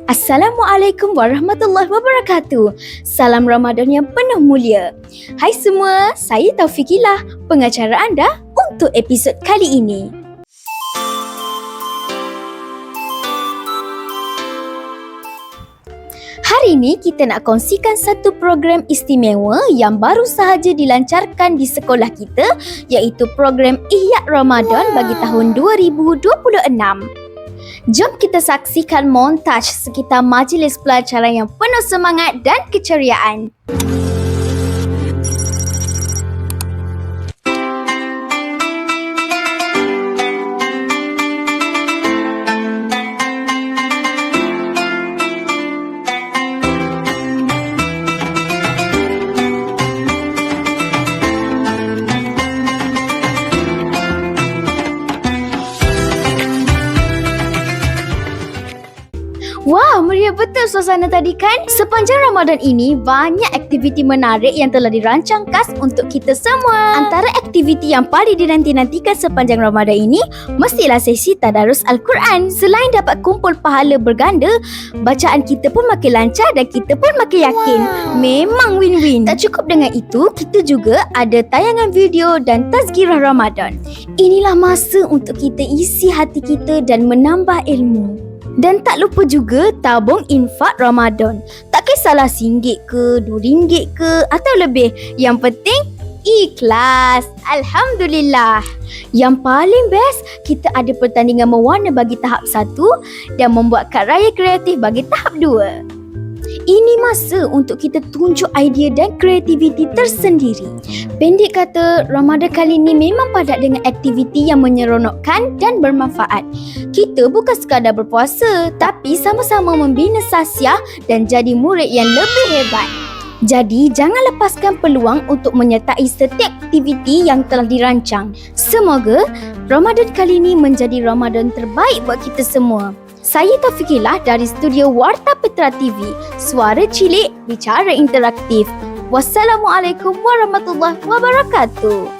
Assalamualaikum warahmatullahi wabarakatuh. Salam Ramadan yang penuh mulia. Hai semua, saya Taufiqillah, pengacara anda untuk episod kali ini. Hari ini kita nak kongsikan satu program istimewa yang baru sahaja dilancarkan di sekolah kita, iaitu program Ihya Ramadan bagi tahun 2026. Jom kita saksikan montaj sekitar majlis pelajaran yang penuh semangat dan keceriaan. Wah, meriah betul suasana tadi kan? Sepanjang Ramadan ini, banyak aktiviti menarik yang telah dirancang khas untuk kita semua. Antara aktiviti yang paling dinanti-nantikan sepanjang Ramadan ini, mestilah sesi tadarus Al-Quran. Selain dapat kumpul pahala berganda, bacaan kita pun makin lancar dan kita pun makin yakin. Memang win-win. Tak cukup dengan itu, kita juga ada tayangan video dan tazkirah Ramadan. Inilah masa untuk kita isi hati kita dan menambah ilmu. Dan tak lupa juga tabung infak Ramadan. Tak kisahlah RM1 ke, RM2 ke atau lebih. Yang penting ikhlas. Alhamdulillah. Yang paling best, kita ada pertandingan mewarna bagi tahap 1 dan membuat kad raya kreatif bagi tahap 2. Ini masa untuk kita tunjuk idea dan kreativiti tersendiri. Pendek kata, Ramadan kali ini memang padat dengan aktiviti yang menyeronokkan dan bermanfaat. Kita bukan sekadar berpuasa, tapi sama-sama membina sasiah dan jadi murid yang lebih hebat. Jadi, jangan lepaskan peluang untuk menyertai setiap aktiviti yang telah dirancang. Semoga Ramadan kali ini menjadi Ramadan terbaik buat kita semua. Saya Taufiqillah dari studio Warta Petra TV. Suara cilik, bicara interaktif. Wassalamualaikum warahmatullahi wabarakatuh.